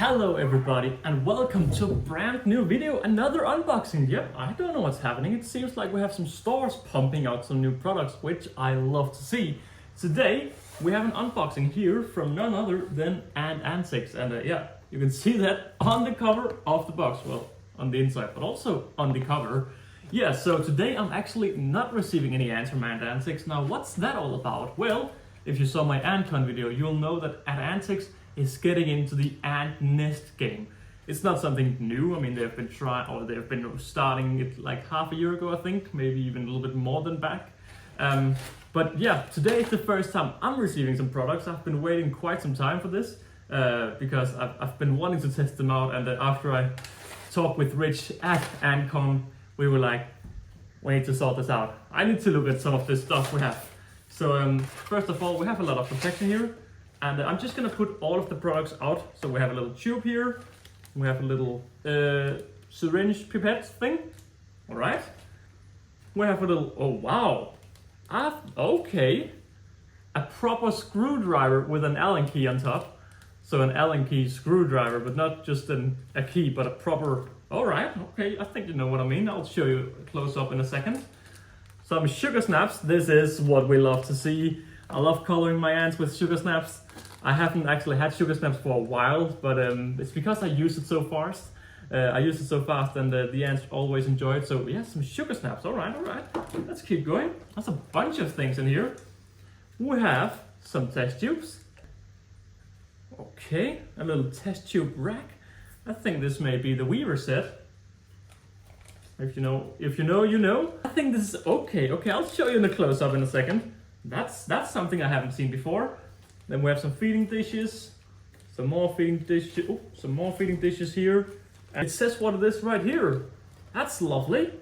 Hello everybody and welcome to a brand new video, another unboxing. Yep, I don't know what's happening. It seems like we have some stores pumping out some new products, which I love to see. Today we have an unboxing here from none other than Ant Antics, and yeah, you can see that on the cover of the box. Well, on the inside, but also on the cover. Yeah, so today I'm actually not receiving any ants from Ant Antics. Now, what's that all about? Well, if you saw my AntCon video, you'll know that Ant Antics is getting into the ant nest game. It's not something new. I mean, they've been starting it like half a year ago, I think, maybe even a little bit more than back. But yeah, today is the first time I'm receiving some products. I've been waiting quite some time for this because I've been wanting to test them out, and after I talked with Rich at AntCon, we were like, we need to sort this out. I need to look at some of this stuff we have. So first of all, we have a lot of protection here. And I'm just gonna put all of the products out. So we have a little tube here. We have a little syringe pipette thing. All right. We have a little, oh wow. Okay. A proper screwdriver with an Allen key on top. So an Allen key screwdriver, but not just a key, but a proper, all right, okay. I think you know what I mean. I'll show you close up in a second. Some sugar snaps. This is what we love to see. I love coloring my ants with sugar snaps. I haven't actually had sugar snaps for a while, but it's because I use it so fast. And the ants always enjoy it. So yeah, some sugar snaps. All right. Let's keep going. There's a bunch of things in here. We have some test tubes. Okay, a little test tube rack. I think this may be the Weaver set. If you know, you know. I think this is okay. Okay, I'll show you in the close-up in a second. That's something I haven't seen before. Then we have some feeding dishes, some more feeding dishes here. And it says what it is right here. That's lovely.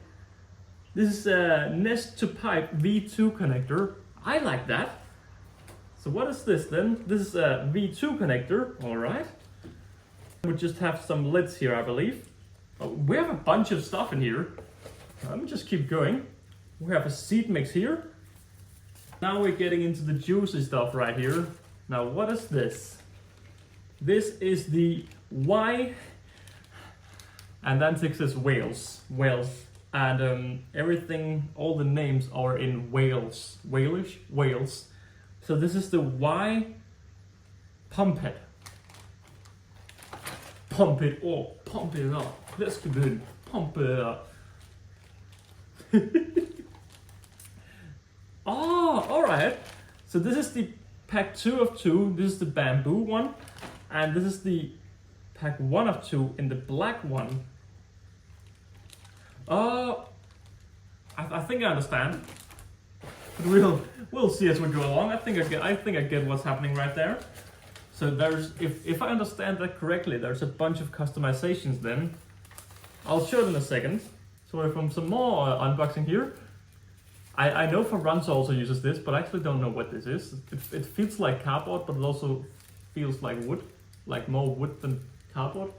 This is a nest to pipe V2 connector. I like that. So what is this then? This is a V2 connector. All right. We just have some lids here, I believe. Oh, we have a bunch of stuff in here. Let me just keep going. We have a seed mix here. Now we're getting into the juicy stuff right here. Now what is this? This is the Y, and Antics is Wales. And everything, all the names are in Wales. Wales. So this is the Y pump it. Pump it up. Let's do it. Pump it up. Oh, all right. So this is the pack 2 of 2. This is the bamboo one, and this is the pack 1 of 2 in the black one. I think I understand, but we'll see as we go along. I think I get what's happening right there. So there's, if I understand that correctly, there's a bunch of customizations. Then I'll show it in a second. So from some more unboxing here. I know Foranto also uses this, but I actually don't know what this is. It feels like cardboard, but it also feels like wood, like more wood than cardboard.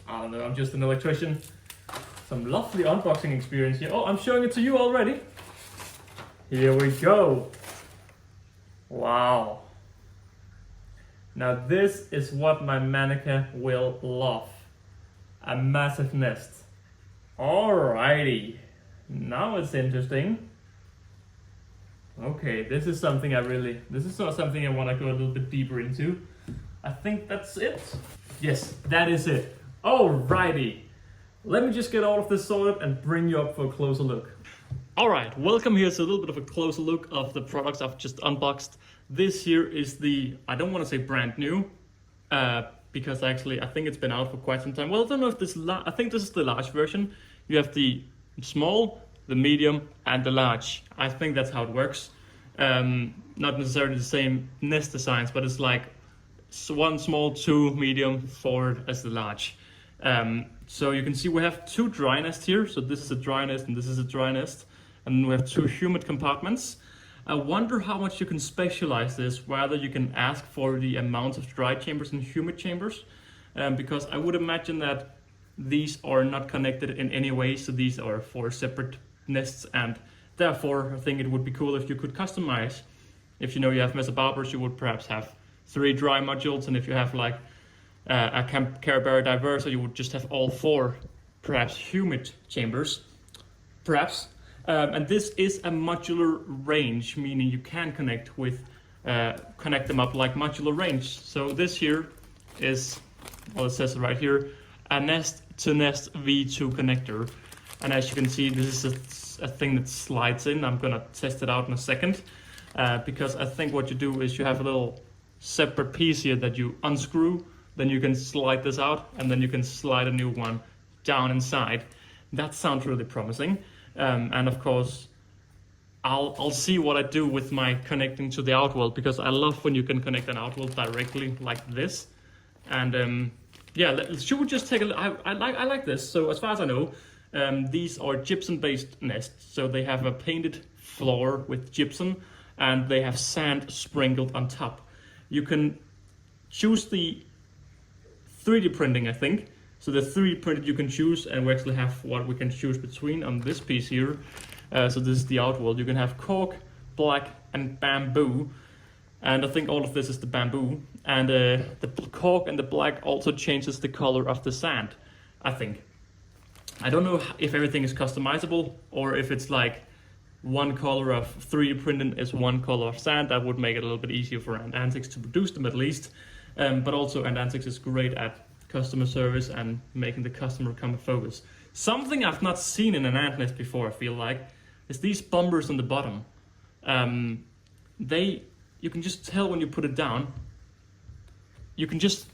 I don't know, I'm just an electrician. Some lovely unboxing experience here. Oh, I'm showing it to you already. Here we go. Wow. Now this is what my mannequin will love. A massive nest. Alrighty. Now it's interesting. Okay, this is something something I want to go a little bit deeper into. I think that's it. Yes, that is it. Alrighty. Let me just get all of this sorted and bring you up for a closer look. Alright, welcome here to a little bit of a closer look of the products I've just unboxed. This here is the, I don't want to say brand new, because actually I think it's been out for quite some time. Well, I don't know if this, I think this is the large version. You have the small, the medium, and the large. I think that's how it works. Not necessarily the same nest designs, but it's like 1 small, 2 medium, 4 as the large. So you can see we have 2 dry nests here. So this is a dry nest and this is a dry nest. And we have 2 humid compartments. I wonder how much you can specialize this, whether you can ask for the amount of dry chambers and humid chambers. Because I would imagine that these are not connected in any way, so these are 4 separate nests, and therefore I think it would be cool if you could customize. If you know you have mesobarbers, you would perhaps have 3 dry modules, and if you have like a Care Bear Diverser, you would just have all 4 perhaps humid chambers, perhaps. And this is a modular range, meaning you can connect them up like modular range. So this here is, well, it says right here, a nest-to-nest V2 connector. And as you can see, this is a thing that slides in. I'm gonna test it out in a second, because I think what you do is you have a little separate piece here that you unscrew, then you can slide this out, and then you can slide a new one down inside. That sounds really promising. And of course, I'll see what I do with my connecting to the outworld, because I love when you can connect an outworld directly like this. And yeah, should we just take a look? I like this. So as far as I know, these are gypsum-based nests. So they have a painted floor with gypsum, and they have sand sprinkled on top. You can choose the 3D printing, I think. So the 3D printed you can choose, and we actually have what we can choose between on this piece here. So this is the outworld. You can have cork, black, and bamboo. And I think all of this is the bamboo. And the cork and the black also changes the color of the sand, I think. I don't know if everything is customizable, or if it's like one color of 3D printing is one color of sand. That would make it a little bit easier for Ant Antics to produce them at least. But also Ant Antics is great at customer service and making the customer come in focus. Something I've not seen in an ant nest before, I feel like, is these bumpers on the bottom. You can just tell when you put it down. You can just,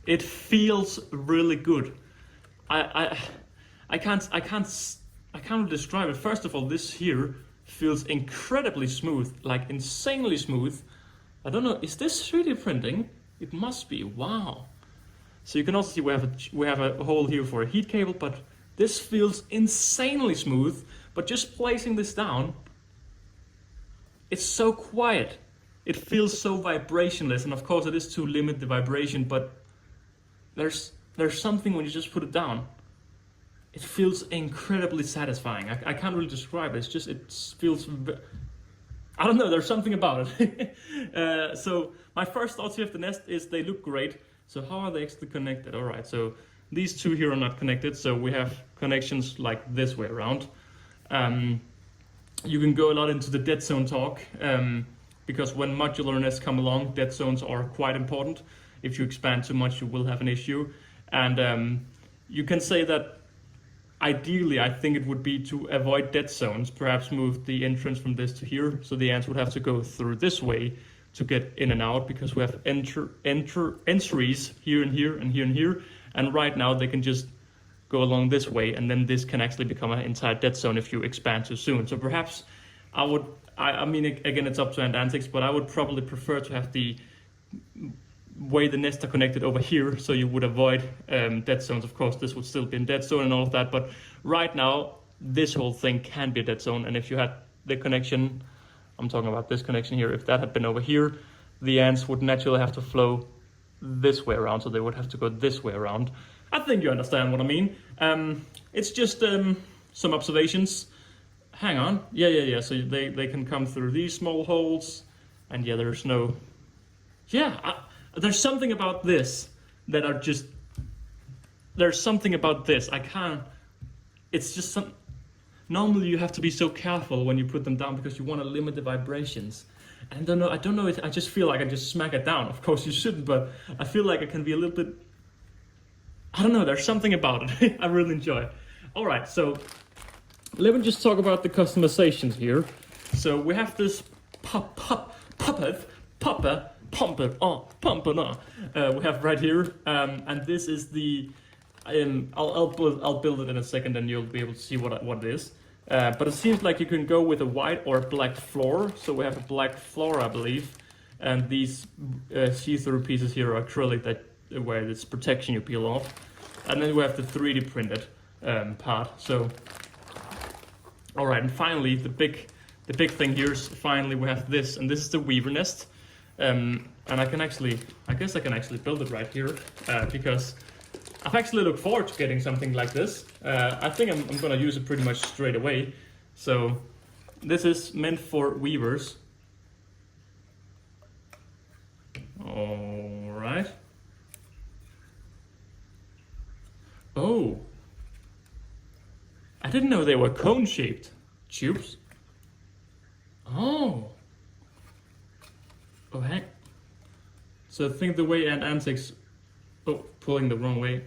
it feels really good. I can't describe it. First of all, this here feels incredibly smooth, like insanely smooth. I don't know, is this 3D printing? It must be. Wow. So you can also see we have a hole here for a heat cable, but this feels insanely smooth. But just placing this down, it's so quiet. It feels so vibrationless, and of course it is to limit the vibration, but there's something when you just put it down. It feels incredibly satisfying. I can't really describe it. It's just, it feels, I don't know, there's something about it. So my first thoughts here of the nest is they look great. So how are they actually connected? All right, so these two here are not connected. So we have connections like this way around. You can go a lot into the dead zone talk, because when modular nests come along, dead zones are quite important. If you expand too much, you will have an issue. And you can say that ideally, I think it would be to avoid dead zones, perhaps move the entrance from this to here, so the ants would have to go through this way to get in and out, because we have entries here and here and here and here, and right now they can just go along this way, and then this can actually become an entire dead zone if you expand too soon. So perhaps I mean, again, it's up to Ant Antics, but I would probably prefer to have the way the nests are connected over here, so you would avoid dead zones. Of course, this would still be in dead zone and all of that, but right now this whole thing can be a dead zone. And if you had the connection, I'm talking about this connection here, if that had been over here, the ants would naturally have to flow this way around, so they would have to go this way around. I think you understand what I mean. It's just some observations. Hang on, yeah. So they can come through these small holes, and yeah, there's no, there's something about this that are just, there's something about this. I can't, it's just some, normally you have to be so careful when you put them down because you want to limit the vibrations. And I don't know, I just feel like I just smack it down. Of course you shouldn't, but I feel like it can be a little bit, I don't know, there's something about it. I really enjoy it. All right, so let me just talk about the customizations here. So we have this puppet. We have right here, and this is the, I'll build it in a second and you'll be able to see what it is. But it seems like you can go with a white or a black floor. So we have a black floor, I believe, and these see-through pieces here are acrylic where this protection you peel off. And then we have the 3D printed part. So, all right, and finally the big thing here is finally we have this, and this is the weaver nest. And I guess I can actually build it right here, because I've actually looked forward to getting something like this. I think I'm gonna use it pretty much straight away. So this is meant for weavers. Oh. I didn't know they were cone-shaped tubes. Oh. Oh, heck. So I think the way Ant Antics... Oh, pulling the wrong way.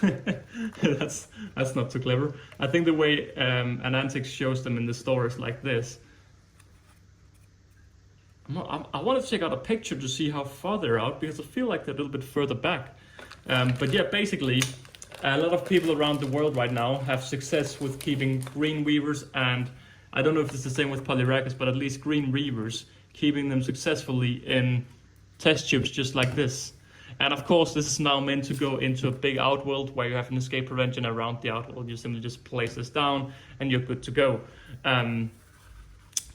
that's not too clever. I think the way Ant Antics shows them in the store is like this. I want to check out a picture to see how far they're out, because I feel like they're a little bit further back. But yeah, basically, a lot of people around the world right now have success with keeping green weavers, and I don't know if it's the same with Polyrachus, but at least green weavers, keeping them successfully in test tubes just like this. And of course, this is now meant to go into a big outworld where you have an escape prevention around the outworld. You simply just place this down and you're good to go.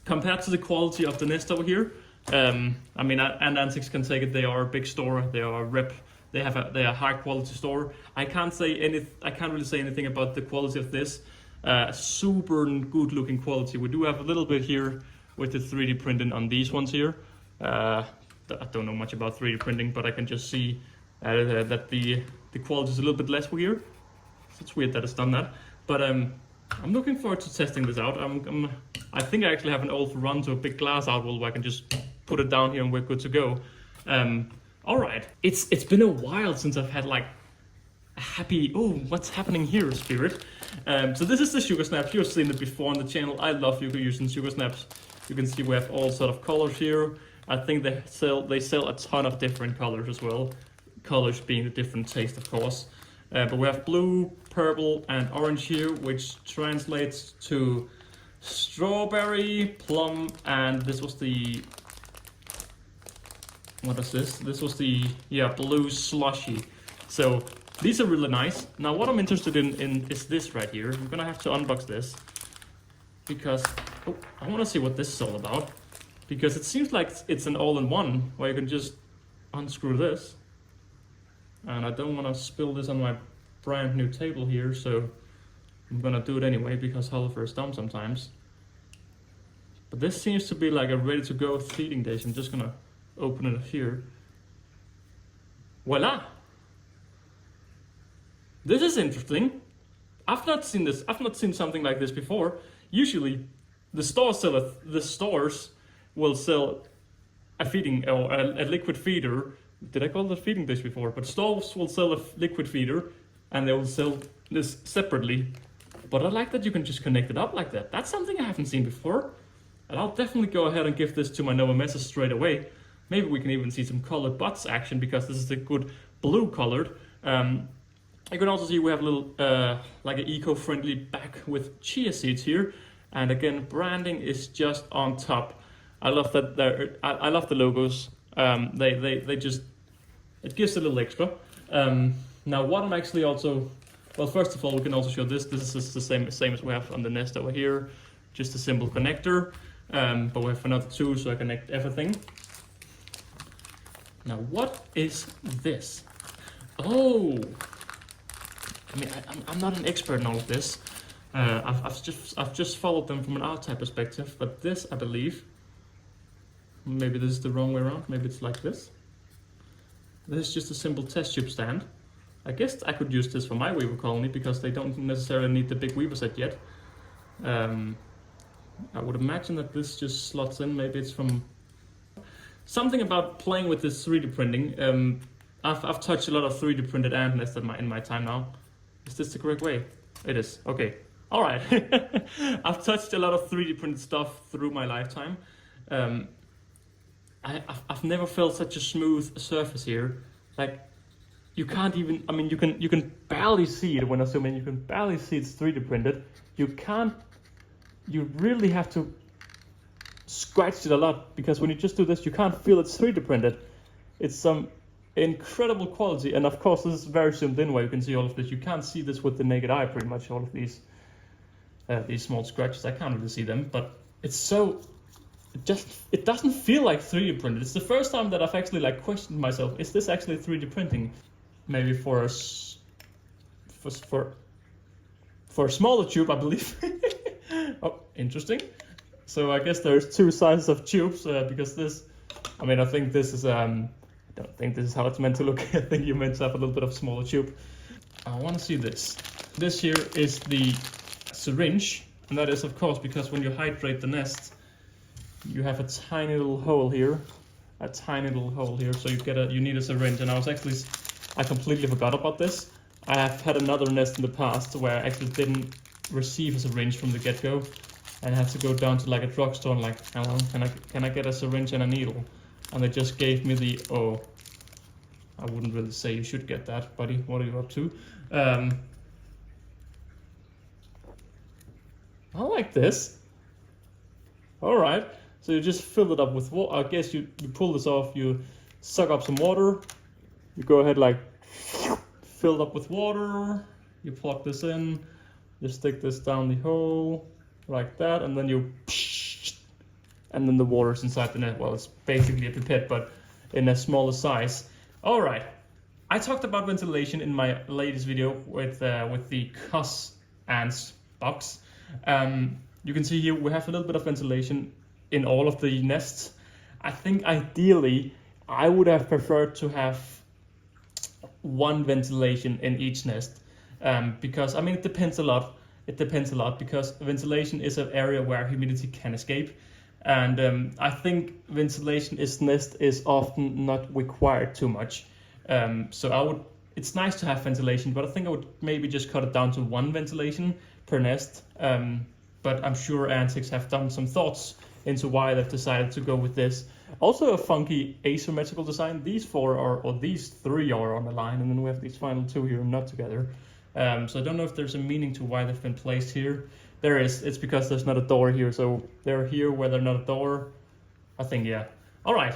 Compared to the quality of the nest over here, I mean, Ant Antics can take it. They are a big store. They are a rep. They are a high quality store. I can't really say anything about the quality of this. Super good looking quality. We do have a little bit here with the 3D printing on these ones here. I don't know much about 3D printing, but I can just see that the quality is a little bit less here. So it's weird that it's done that. But I'm looking forward to testing this out. I think I actually have an old Foranto, a big glass outworld where I can just put it down here and we're good to go. All right, it's been a while since I've had like a happy, oh, what's happening here spirit. So this is the sugar snaps. You've seen it before on the channel. I love using sugar snaps. You can see we have all sort of colors here. I think they sell a ton of different colors as well. Colors being the different taste, of course. But we have blue, purple, and orange here, which translates to strawberry, plum, and this was the... What is this? This was the, yeah, blue slushy. So these are really nice. Now what I'm interested in is this right here. I'm gonna have to unbox this because I want to see what this is all about. Because it seems like it's an all-in-one where you can just unscrew this. And I don't want to spill this on my brand new table here, so I'm gonna do it anyway because Holleufer is dumb sometimes. But this seems to be like a ready to go feeding dish. I'm just gonna open it here. Voila! This is interesting. I've not seen this. I've not seen something like this before. Usually, the stores will sell a feeding or a liquid feeder. Did I call it a feeding dish before? But stores will sell a liquid feeder, and they will sell this separately. But I like that you can just connect it up like that. That's something I haven't seen before. And I'll definitely go ahead and give this to my Nova Mesa straight away. Maybe we can even see some colored butts action because this is a good blue colored. You can also see we have a little like an eco-friendly bag with chia seeds here. And again, branding is just on top. I love that. I love the logos. They just, it gives a little extra. Now what I'm actually also, well, first of all, we can also show this. This is the same as we have on the nest over here. Just a simple connector. But we have another tool so I connect everything. Now what is this? Oh, I mean, I'm not an expert in all of this. I've just followed them from an art type perspective, but this, I believe, maybe this is the wrong way around. Maybe it's like this. This is just a simple test tube stand. I guess I could use this for my weaver colony because they don't necessarily need the big weaver set yet. I would imagine that this just slots in. Maybe it's from something about playing with this 3D printing. I've touched a lot of 3D printed ant nests in my time now. Is this the correct way? It is. Okay. All right. I've touched a lot of 3D printed stuff through my lifetime. I've never felt such a smooth surface here. Like, you can't even, I mean, you can barely see it when I zoom in. You can barely see it's 3D printed. You really have to scratch it a lot because when you just do this, you can't feel it's 3D printed. It's some incredible quality, and of course this is very zoomed in where you can see all of this. You can't see this with the naked eye pretty much, all of these small scratches. I can't really see them, but it's so, it doesn't feel like 3D printed. It's the first time that I've actually like questioned myself, is this actually 3D printing? Maybe for a smaller tube, I believe. Oh, interesting. So I guess there's two sizes of tubes because this, I mean, I think this is I don't think this is how it's meant to look. I think you're meant to have a little bit of smaller tube. I want to see this. This here is the syringe, and that is of course because when you hydrate the nest, you have a tiny little hole here, so you need a syringe. And I completely forgot about this. I have had another nest in the past where I actually didn't receive a syringe from the get-go, and I had to go down to like a drugstore and like, hello, can I get a syringe and a needle? And they just gave me the, oh, I wouldn't really say you should get that, buddy. What are you up to? I like this. All right. So you just fill it up with water. I guess you pull this off, you suck up some water, you go ahead like fill it up with water, you plug this in, you stick this down the hole like that, and then and then the water's inside the net. Well, it's basically a pipette, but in a smaller size. All right. I talked about ventilation in my latest video with the COS ants box. You can see here we have a little bit of ventilation in all of the nests. I think ideally I would have preferred to have one ventilation in each nest, because I mean it depends a lot because ventilation is an area where humidity can escape, and I think ventilation nest is often not required too much. So it's nice to have ventilation, but I think I would maybe just cut it down to one ventilation per nest. But I'm sure Antics have done some thoughts into why they've decided to go with this. Also a funky asymmetrical design. These these three are on the line, and then we have these final two here not together. So I don't know if there's a meaning to why they've been placed here. There is. It's because there's not a door here, so they're here where there's not a door. I think, yeah. All right.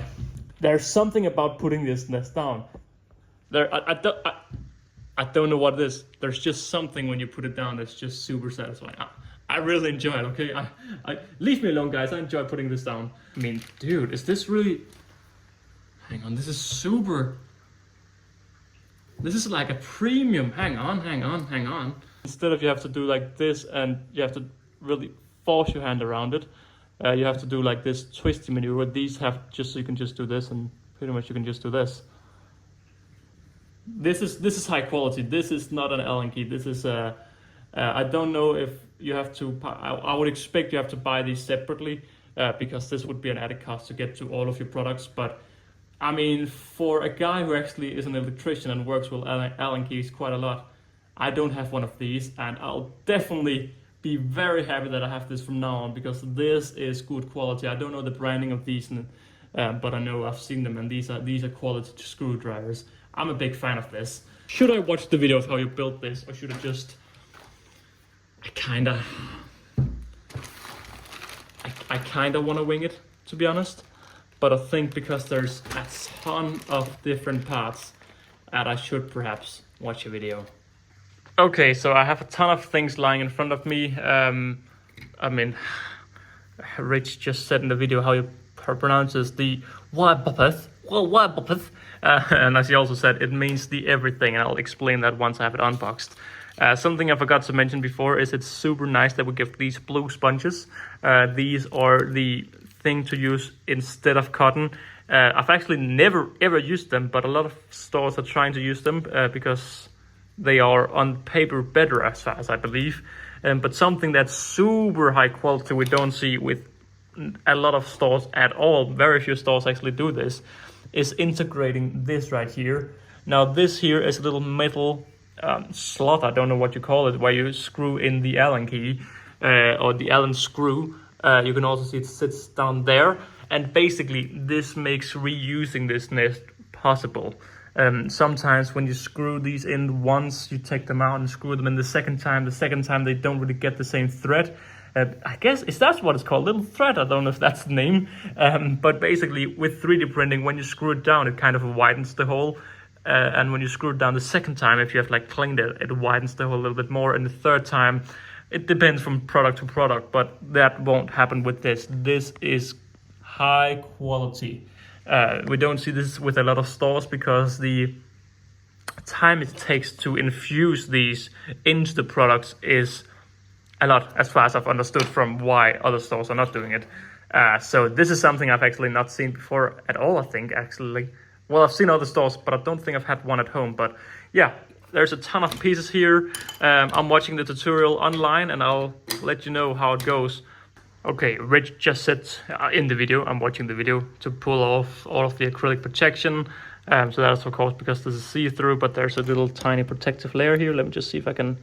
There's something about putting this nest down. I don't know what it is. There's just something when you put it down that's just super satisfying. I really enjoy it, okay? Leave me alone, guys. I enjoy putting this down. I mean, dude, is this really... Hang on, this is super... This is like a premium. Hang on. Instead of you have to do like this and you have to really force your hand around it, you have to do like this twisty maneuver. These have just, so you can just do this, and pretty much you can just do this. This is high quality. This is not an Allen key. This is I don't know if you have to. I would expect you have to buy these separately, because this would be an added cost to get to all of your products. But I mean, for a guy who actually is an electrician and works with Allen keys quite a lot, I don't have one of these, and I'll definitely be very happy that I have this from now on, because this is good quality. I don't know the branding of these, but I know I've seen them, and these are quality screwdrivers. I'm a big fan of this. Should I watch the video of how you built this, or should I just... I kinda want to wing it, to be honest. But I think because there's a ton of different parts that I should perhaps watch a video. Okay, so I have a ton of things lying in front of me. I mean, Rich just said in the video how you pronounces the wabapeth. Well, wabapeth. And as he also said, it means the everything, and I'll explain that once I have it unboxed. Something I forgot to mention before is it's super nice that we give these blue sponges. These are the thing to use instead of cotton. I've actually never ever used them, but a lot of stores are trying to use them because they are on paper better, as far as I believe. But something that's super high quality we don't see with a lot of stores at all, very few stores actually do this, is integrating this right here. Now this here is a little metal slot, I don't know what you call it, where you screw in the Allen key, or the Allen screw. You can also see it sits down there, and basically this makes reusing this nest possible. Sometimes when you screw these in once, you take them out and screw them in the second time they don't really get the same thread. I guess that's what it's called, little thread. I don't know if that's the name. But basically with 3D printing, when you screw it down, it kind of widens the hole. And when you screw it down the second time, if you have like cleaned it, it widens the hole a little bit more. And the third time, it depends from product to product, but that won't happen with this. This is high quality. We don't see this with a lot of stores because the time it takes to infuse these into the products is a lot, as far as I've understood from why other stores are not doing it. So this is something I've actually not seen before at all, I think, actually. Well, I've seen other stores, but I don't think I've had one at home. But yeah, there's a ton of pieces here. I'm watching the tutorial online and I'll let you know how it goes. Okay, Rich just said in the video, I'm watching the video, to pull off all of the acrylic protection. So that's of course because this is see-through, but there's a little tiny protective layer here. Let me just see if I can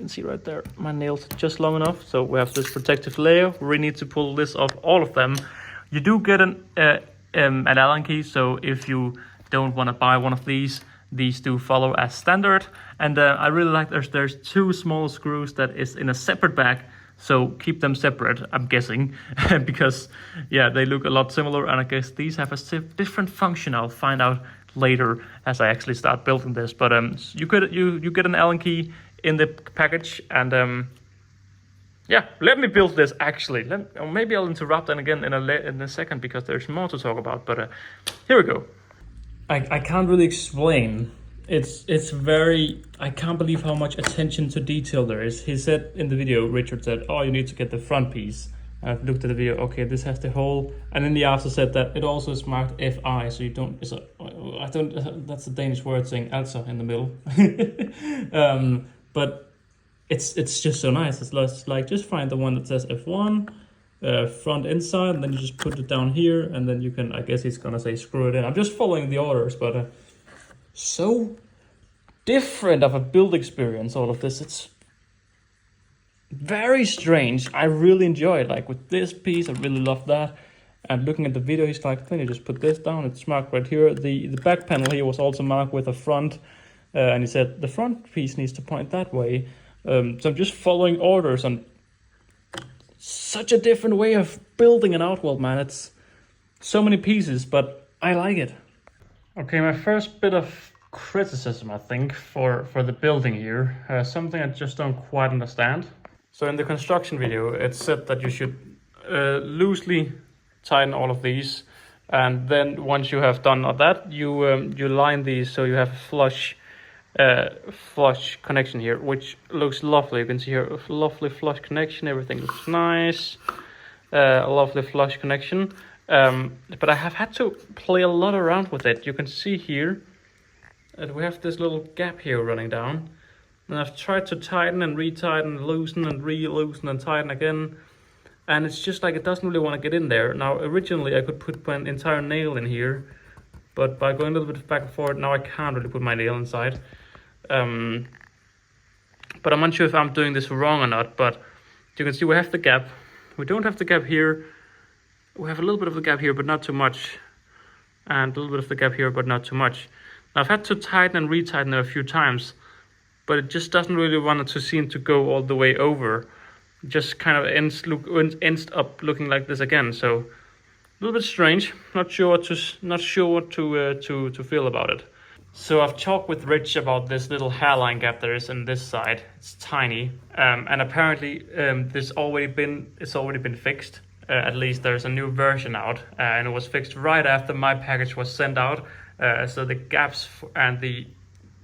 see right there. My nails are just long enough. So we have this protective layer. We need to pull this off, all of them. You do get an Allen key, so if you don't want to buy one of these do follow as standard. And I really like there's two small screws that is in a separate bag. So keep them separate, I'm guessing, because yeah, they look a lot similar, and I guess these have a different function. I'll find out later as I actually start building this. But you get an Allen key in the package, and yeah, let me build this actually. Or maybe I'll interrupt and again in a second because there's more to talk about. But here we go. I can't really explain. It's very, I can't believe how much attention to detail there is. He said in the video, Richard said, oh, you need to get the front piece. I've looked at the video, okay, this has the hole. And then the after said that it also is marked FI, so you don't, that's a Danish word saying also in the middle. But it's just so nice. It's like, just find the one that says F1, front inside, and then you just put it down here, and then you can, I guess he's gonna say screw it in. I'm just following the orders, but so different of a build experience, all of this. It's very strange. I really enjoy it. Like with this piece, I really love that. And looking at the video, he's like, then you just put this down. It's marked right here. The back panel here was also marked with a front, and he said the front piece needs to point that way. So I'm just following orders, and such a different way of building an Outworld, man. It's so many pieces, but I like it. Okay, my first bit of criticism, I think, for the building here, something I just don't quite understand. So in the construction video, it said that you should loosely tighten all of these, and then once you have done all that, you line these so you have a flush connection here, which looks lovely. You can see here a lovely flush connection. Everything looks nice. A lovely flush connection. But I have had to play a lot around with it. You can see here that we have this little gap here running down, and I've tried to tighten and retighten, loosen and re-loosen and tighten again, and it's just like it doesn't really want to get in there. Now originally I could put an entire nail in here, but by going a little bit back and forth, now I can't really put my nail inside. But I'm unsure if I'm doing this wrong or not. But you can see we have the gap. We don't have the gap here. We have a little bit of the gap here, but not too much. And a little bit of the gap here, but not too much. Now I've had to tighten and retighten it a few times, but it just doesn't really want it to seem to go all the way over. It just kind of ends up looking like this again. So a little bit strange. Not sure what to feel about it. So I've talked with Rich about this little hairline gap there is in this side. It's tiny, and apparently it's already been fixed. At least there's a new version out, and it was fixed right after my package was sent out. So the gaps and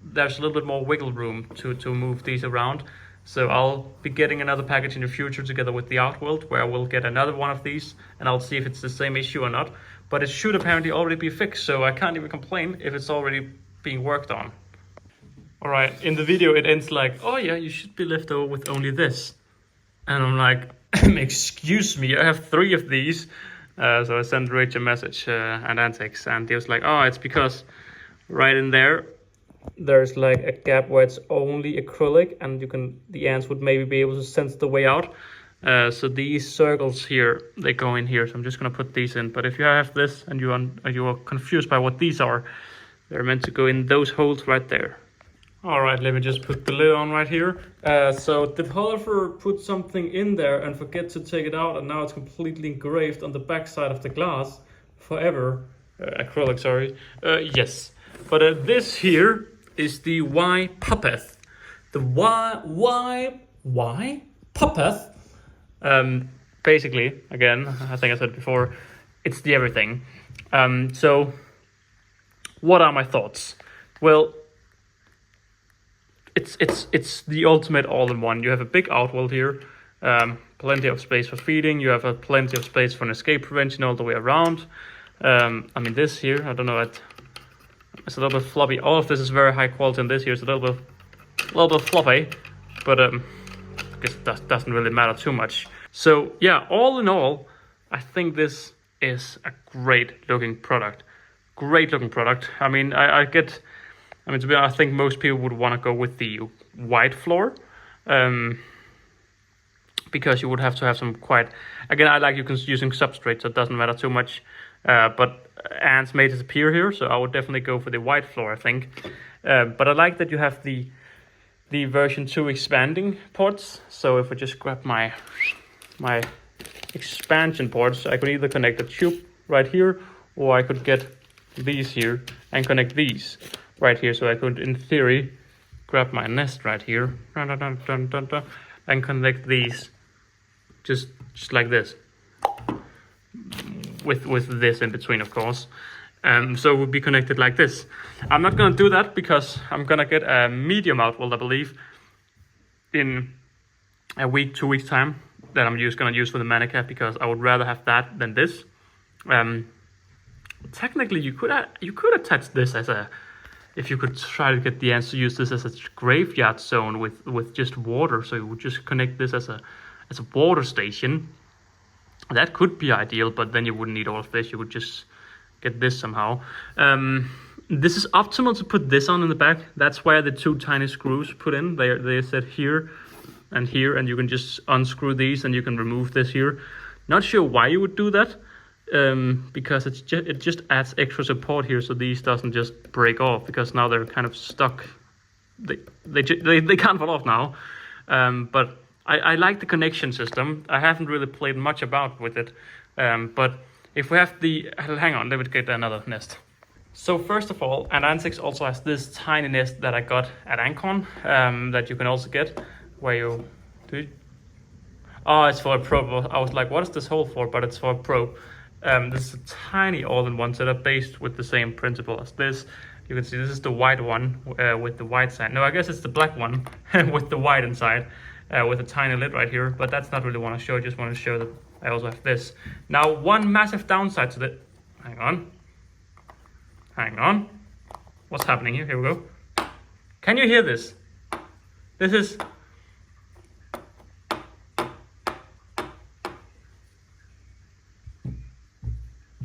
there's a little bit more wiggle room to move these around. So I'll be getting another package in the future together with the Outworld, where I will get another one of these, and I'll see if it's the same issue or not. But it should apparently already be fixed, so I can't even complain if it's already being worked on. All right, in the video it ends like, oh yeah, you should be left over with only this. And I'm like, excuse me, I have 3 of these. So I sent Rich a message, Ant Antics, and he was like, oh, it's because right in there's like a gap where it's only acrylic, and the ants would maybe be able to sense the way out. So these circles here, they go in here. So I'm just gonna put these in. But if you have this and you are confused by what these are, they're meant to go in those holes right there. All right, let me just put the lid on right here. So did Holleufer put something in there and forget to take it out, and now it's completely engraved on the back side of the glass forever? Acrylic, sorry. Yes, but this here is the Y puppet. The Y puppet. Basically, again, I think I said before, it's the everything. So what are my thoughts? Well, it's the ultimate all-in-one. You have a big outworld here, plenty of space for feeding. You have plenty of space for an escape prevention all the way around. I mean, this here, I don't know, it's a little bit floppy. All of this is very high quality, and this here is a little bit a little bit floppy, but I guess that doesn't really matter too much. So yeah, all in all, I think this is a great looking product. Great looking product. I mean, to be honest, I think most people would want to go with the white floor, because you would have to have some quite. Again, I like using substrate, so it doesn't matter too much. But ants made it appear here, so I would definitely go for the white floor, I think. But I like that you have the version 2 expanding ports. So if I just grab my expansion ports, I could either connect the tube right here, or I could get these here and connect these right here. So I could, in theory, grab my nest right here and connect these just like this, with this in between, of course. So it would be connected like this. I'm not gonna do that because I'm gonna get a medium outwell, I believe, in a week, 2 weeks time, that I'm just gonna use for the manica, because I would rather have that than this. Technically, you could attach this as a, if you could try to get the ants to use this as a graveyard zone with just water. So you would just connect this as a water station. That could be ideal, but then you wouldn't need all of this. You would just get this somehow. This is optimal to put this on in the back. That's why the 2 tiny screws put in. They said here, and you can just unscrew these and you can remove this here. Not sure why you would do that, because it just adds extra support here, so these doesn't just break off, because now they're kind of stuck. They can't fall off now. But I like the connection system. I haven't really played much about with it, but if we have hang on, let me get another nest. So first of all, Antics also has this tiny nest that I got at Ancon, that you can also get, where it's for a probe. I was like, what is this hole for? But it's for a probe. This is a tiny all-in-one setup based with the same principle as this. You can see this is the white one with the white side. No, I guess it's the black one with the white inside, with a tiny lid right here. But that's not really what I want to show. I just want to show that I also have this. Now, one massive downside to the... Hang on. What's happening here? Here we go. Can you hear this? This is...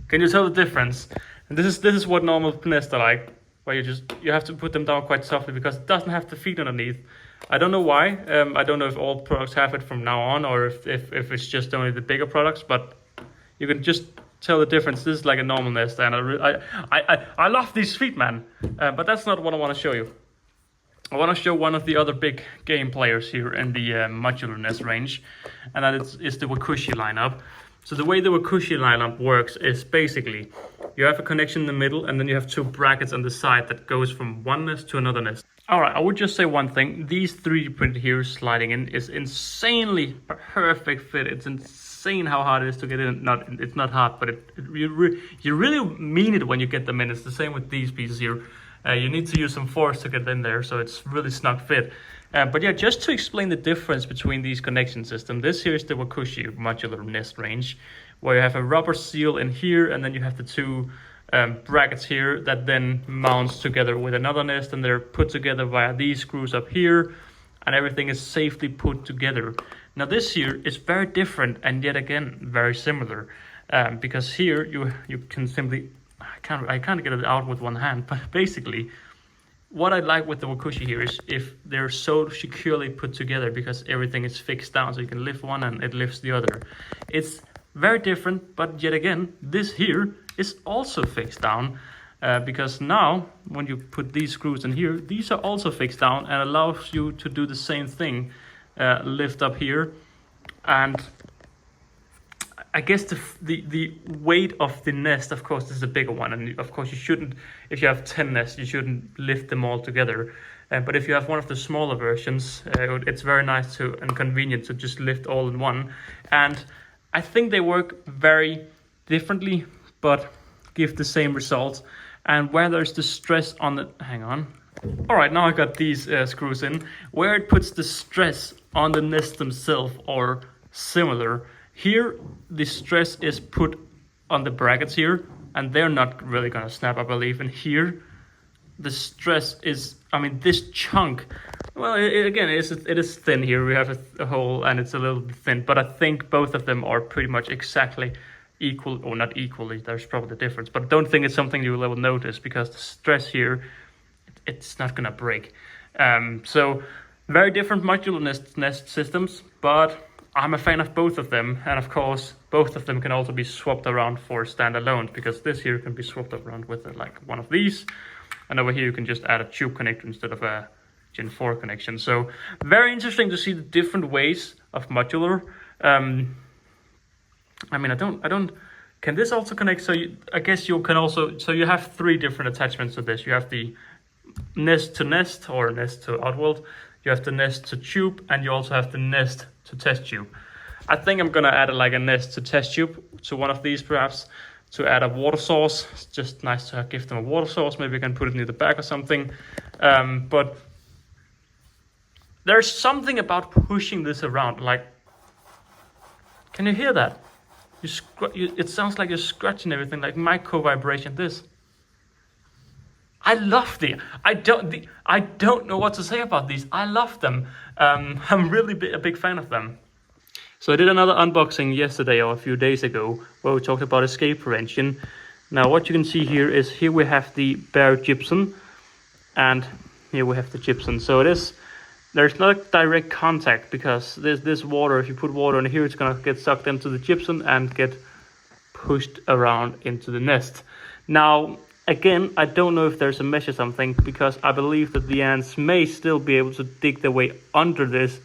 Can you tell the difference? And this is what normal nests are like, where you have to put them down quite softly, because it doesn't have the feet underneath. I don't know why. I don't know if all products have it from now on, or if it's just only the bigger products, but you can just tell the difference. This is like a normal nest, and I love these feet, man. But that's not what I want to show you. I want to show one of the other big game players here in the modular nest range, and that is the Wakooshi lineup. So the way the Wakooshi lineup works is basically you have a connection in the middle, and then you have 2 brackets on the side that goes from one nest to another nest. Alright, I would just say one thing. These 3D printed here sliding in is insanely perfect fit. It's insane how hard it is to get in. It's not hard, but you really mean it when you get them in. It's the same with these pieces here. You need to use some force to get in there, so it's really snug fit. But yeah, just to explain the difference between these connection systems, this here is the Wakooshi modular nest range, where you have a rubber seal in here, and then you have the 2 brackets here that then mounts together with another nest, and they're put together via these screws up here, and everything is safely put together. Now this here is very different, and yet again very similar, because here you can simply, I can't get it out with one hand, but basically what I like with the Wakooshi here is if they're so securely put together, because everything is fixed down, so you can lift one and it lifts the other. It's very different, but yet again, this here is also fixed down, because now when you put these screws in here, these are also fixed down and allows you to do the same thing, lift up here. And I guess the weight of the nest, of course, is a bigger one, and of course you shouldn't, if you have 10 nests, you shouldn't lift them all together. But if you have one of the smaller versions, it's very nice and convenient to just lift all in one. And I think they work very differently, but give the same results. And where there's the stress on the, hang on. All right, now I got these screws in. Where it puts the stress on the nest themselves or similar. Here, the stress is put on the brackets here, and they're not really gonna snap, I believe. And here, the stress is, I mean, this chunk Well, again, it is thin here. We have a hole and it's a little bit thin, but I think both of them are pretty much exactly equal, or not equally, there's probably a difference, but I don't think it's something you will ever notice because the stress here, it's not gonna break. So very different modular nest systems, but I'm a fan of both of them, and of course both of them can also be swapped around for standalone, because this here can be swapped around with like one of these, and over here you can just add a tube connector instead of a Gen 4 connection. So very interesting to see the different ways of modular. I mean, I don't. Can this also connect? So I guess you can also. So you have 3 different attachments to this. You have the nest to nest or nest to outworld. You have the nest to tube, and you also have the nest to test tube. I think I'm gonna add like a nest to test tube to one of these, perhaps to add a water source. It's just nice to give them a water source. Maybe I can put it near the back or something. But there's something about pushing this around. Like, can you hear that? It sounds like you're scratching everything, like micro vibration. This. I love I don't know what to say about these. I love them. I'm really a big fan of them. So I did another unboxing yesterday or a few days ago where we talked about escape engine. Now what you can see here we have the bare gypsum, and here we have the gypsum. So there's not direct contact, because there's this water. If you put water in here, it's gonna get sucked into the gypsum and get pushed around into the nest. Now, again, I don't know if there's a mesh or something, because I believe that the ants may still be able to dig their way under this,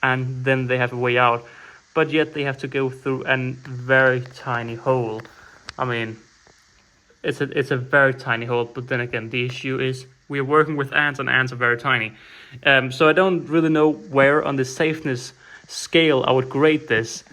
and then they have a way out. But yet they have to go through a very tiny hole. I mean, it's a very tiny hole, but then again, the issue is we are working with ants, and ants are very tiny. So I don't really know where on the safeness scale I would grade this,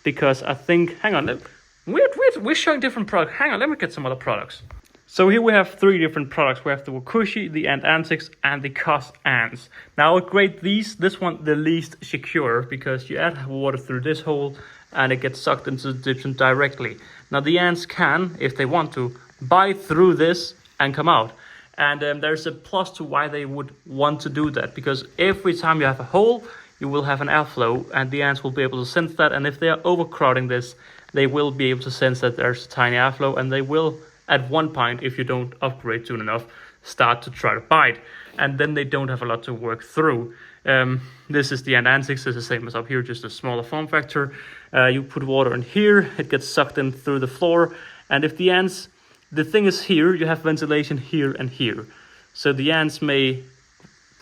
because I think, hang on, we're showing different products. Hang on, let me get some other products. So here we have 3 different products. We have the Wakooshi, the Ant Antics, and the COS ants. Now I would grade this one the least secure, because you add water through this hole and it gets sucked into the gypsum directly. Now the ants can, if they want to, bite through this and come out. And there's a plus to why they would want to do that, because every time you have a hole, you will have an airflow, and the ants will be able to sense that. And if they are overcrowding this, they will be able to sense that there's a tiny airflow, and they will, at one point, if you don't upgrade soon enough, start to try to bite. And then they don't have a lot to work through. This is the Ant Antics. It's the same as up here, just a smaller form factor. You put water in here, it gets sucked in through the floor. And if the ants, the thing is here, you have ventilation here and here. So the ants may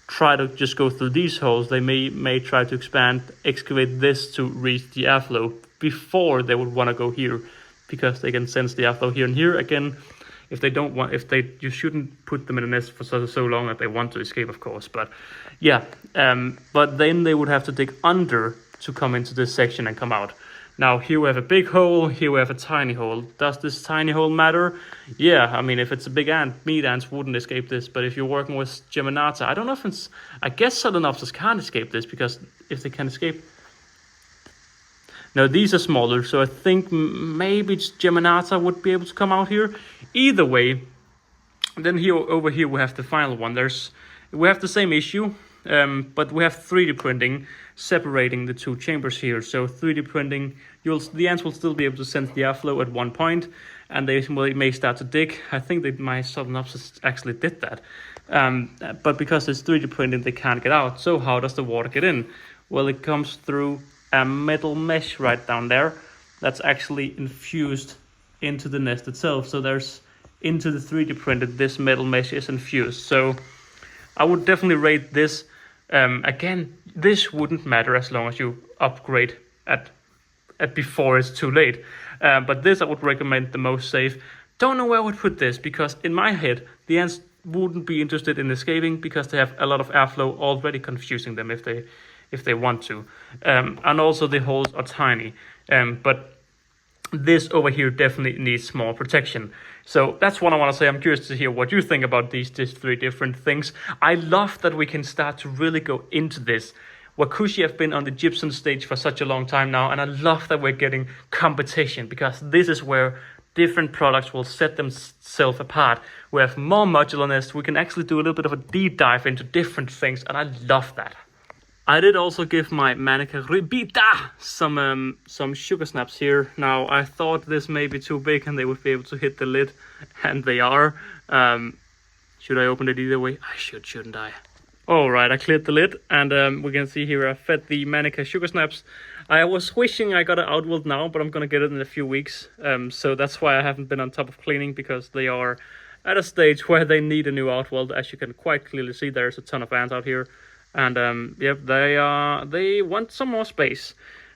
try to just go through these holes. They may try to excavate this to reach the airflow before they would want to go here, because they can sense the airflow here and here. Again, if they don't want, you shouldn't put them in a nest for so long that they want to escape, of course. But yeah, but then they would have to dig under to come into this section and come out. Now here we have a big hole, here we have a tiny hole. Does this tiny hole matter? Yeah, I mean, if it's a big ant, meat ants wouldn't escape this. But if you're working with Geminata, I don't know if it's, I guess Solenopsis can't escape this, because if they can escape, no, these are smaller, so I think maybe Geminata would be able to come out here. Either way, then here over here we have the final one. We have the same issue, but we have 3D printing separating the 2 chambers here. So 3D printing, the ants will still be able to sense the airflow at one point, and they may start to dig. I think that my Solenopsis actually did that, but because it's 3D printing, they can't get out. So how does the water get in? Well, it comes through a metal mesh right down there that's actually infused into the nest itself. So there's, into the 3D printed, this metal mesh is infused. So I would definitely rate this. Again, this wouldn't matter as long as you upgrade at before it's too late. But this I would recommend the most safe. Don't know where I would put this, because in my head the ants wouldn't be interested in escaping, because they have a lot of airflow already confusing them if they want to. And also the holes are tiny. But this over here definitely needs more protection. So that's what I want to say. I'm curious to hear what you think about these 3 different things. I love that we can start to really go into this. Wakooshi have been on the gypsum stage for such a long time now, and I love that we're getting competition, because this is where different products will set themselves apart. We have more modularness. We can actually do a little bit of a deep dive into different things, and I love that. I did also give my Manica Ribita some sugar snaps here. Now, I thought this may be too big and they would be able to hit the lid, and they are. Should I open it either way? I shouldn't I? Alright, I cleared the lid, and we can see here I fed the Manica sugar snaps. I was wishing I got it outwilled now, but I'm gonna get it in a few weeks. So that's why I haven't been on top of cleaning, because they are at a stage where they need a new outweld. As you can quite clearly see, there's a ton of ants out here. And yep, they want some more space.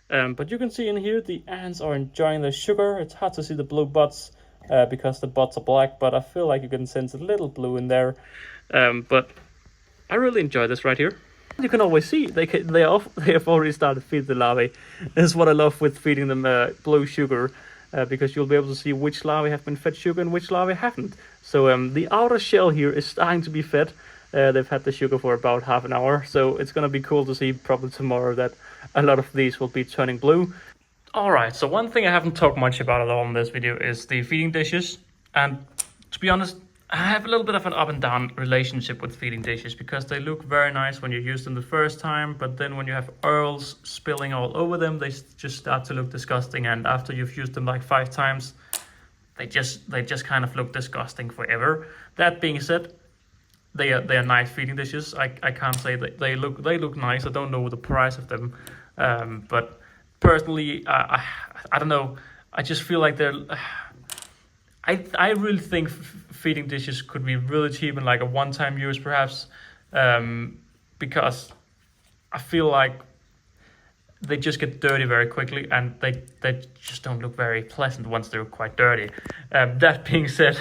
But you can see in here the ants are enjoying the sugar. It's hard to see the blue butts because the butts are black, but I feel like you can sense a little blue in there. But I really enjoy this right here. You can always see they have already started to feed the larvae. This is what I love with feeding them blue sugar, because you'll be able to see which larvae have been fed sugar and which larvae haven't. So the outer shell here is starting to be fed. They've had the sugar for about half an hour, so it's going to be cool to see probably tomorrow that a lot of these will be turning blue. Alright, so one thing I haven't talked much about at all in this video is the feeding dishes. And to be honest, I have a little bit of an up and down relationship with feeding dishes, because they look very nice when you use them the first time, but then when you have oils spilling all over them, they just start to look disgusting, and after you've used them like 5 times, they just kind of look disgusting forever. That being said, they are nice feeding dishes. I can't say that they look nice. I don't know the price of them, but personally, I don't know. I just feel like they're. I really think feeding dishes could be really cheap and like a one-time use perhaps, because I feel like they just get dirty very quickly, and they just don't look very pleasant once they're quite dirty. That being said,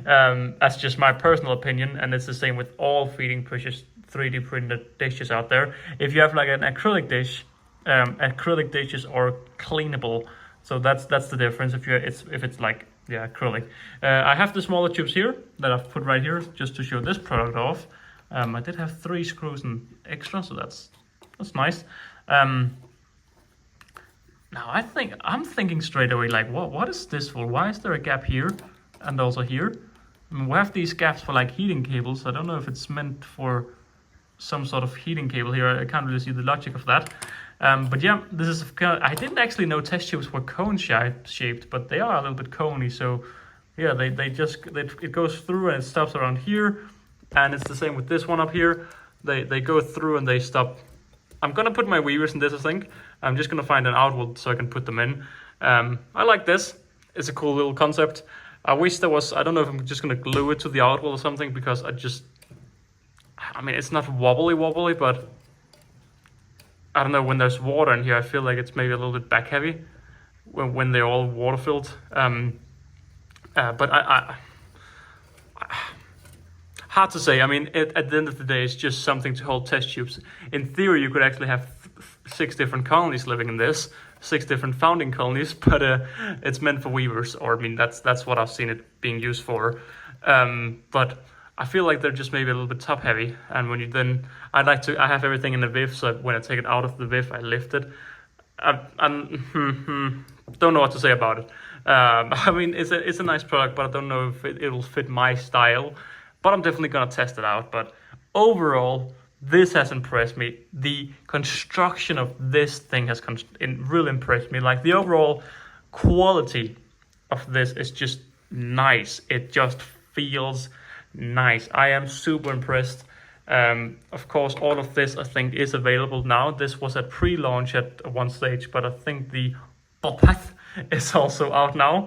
that's just my personal opinion, and it's the same with all feeding pushes 3D printed dishes out there. If you have like an acrylic dish, acrylic dishes are cleanable, so that's the difference. If it's like acrylic. I have the smaller tubes here that I've put right here just to show this product off. I did have 3 screws and extra, so that's nice. Now I'm thinking straight away, like, what is this for? Why is there a gap here and also here? I mean, we have these gaps for like heating cables. I don't know if it's meant for some sort of heating cable here. I can't really see the logic of that. But yeah, this is I didn't actually know test tubes were cone shaped, but they are a little bit coney. So yeah, it goes through and it stops around here, and it's the same with this one up here. They go through and they stop. I'm gonna put my weavers in this, I think. I'm just gonna find an outward so I can put them in. I like this. It's a cool little concept. I wish there was, I don't know if I'm just gonna glue it to the outward or something, because I mean, it's not wobbly, but I don't know, when there's water in here, I feel like it's maybe a little bit back heavy when they're all water filled. But hard to say. I mean, at the end of the day, it's just something to hold test tubes. In theory, you could actually have 6 different colonies living in this, 6 different founding colonies, but it's meant for weavers, or I mean, that's what I've seen it being used for. But I feel like they're just maybe a little bit top heavy, and when you then, I have everything in the viv, so when I take it out of the viv, I lift it. I don't know what to say about it. I mean, it's a nice product, but I don't know if it'll fit my style. But I'm definitely gonna test it out. But overall, this has impressed me. The construction of this thing has really impressed me. Like, the overall quality of this is just nice. It just feels nice. I am super impressed. Of course, all of this I think is available now. This was at pre-launch at one stage, but I think the Bopath is also out now.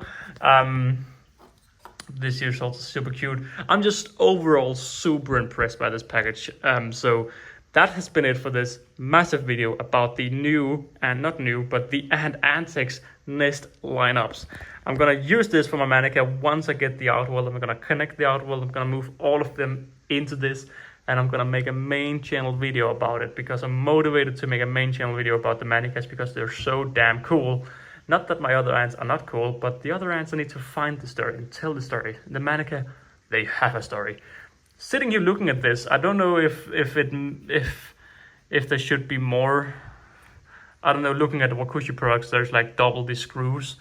This year's also super cute. I'm just overall super impressed by this package. So that has been it for this massive video about the new, and not new, but the Ant Antics nest lineups. I'm gonna use this for my Manica once I get the outwell. I'm gonna connect the outwell. I'm gonna move all of them into this, and I'm gonna make a main channel video about it, because I'm motivated to make a main channel video about the Manicas because they're so damn cool. Not that my other ants are not cool, but the other ants, I need to find the story and tell the story. The Manica, they have a story. Sitting here looking at this, I don't know if there should be more. I don't know. Looking at the Wakooshi products, there's like double the screws.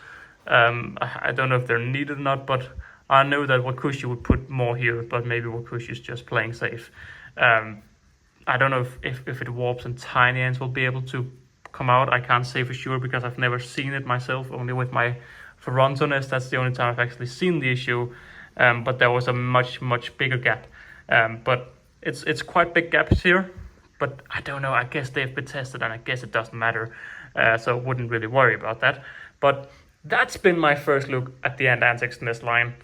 I don't know if they're needed or not, but I know that Wakooshi would put more here, but maybe Wakooshi is just playing safe. I don't know if it warps and tiny ants will be able to come out. I can't say for sure because I've never seen it myself, only with my Foranto nest. That's the only time I've actually seen the issue, but there was a much bigger gap. But it's quite big gaps here, but I don't know. I guess they've been tested, and I guess it doesn't matter, so I wouldn't really worry about that. But that's been my first look at the Ant Antics nest line,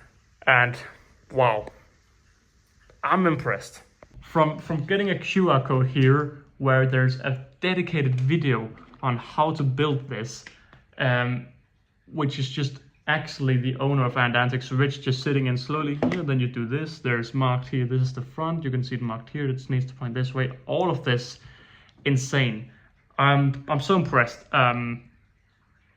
and wow, I'm impressed. From getting a QR code here where there's a dedicated video on how to build this, which is just actually the owner of Ant Antics, Rich, just sitting in slowly here. Then you do this. There's marked here. This is the front. You can see it marked here. It needs to point this way. All of this, insane. I'm so impressed.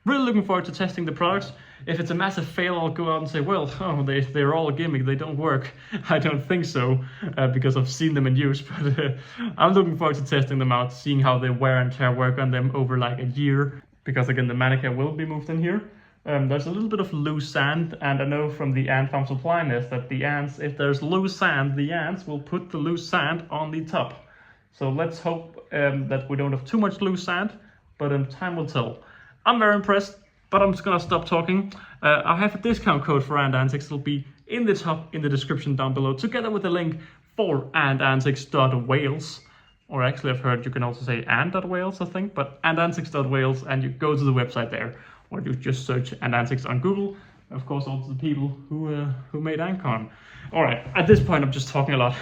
Really looking forward to testing the products. If it's a massive fail, I'll go out and say, well, oh, they're all a gimmick, they don't work. I don't think so, because I've seen them in use, but I'm looking forward to testing them out, seeing how they wear and tear work on them over like a year, because again, the mannequin will be moved in here. There's a little bit of loose sand, and I know from the ant farm supply nest that the ants, if there's loose sand, the ants will put the loose sand on the top. So let's hope that we don't have too much loose sand, but time will tell. I'm very impressed, but I'm just gonna stop talking. I have a discount code for Ant Antics. It'll be in the top in the description down below, together with a link for antantics.wales. Or actually, I've heard you can also say ant.wales, I think, but antantics.wales, and you go to the website there, or you just search Ant Antics on Google. Of course, also the people who made Antcon. All right, at this point, I'm just talking a lot.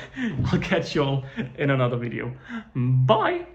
I'll catch you all in another video. Bye.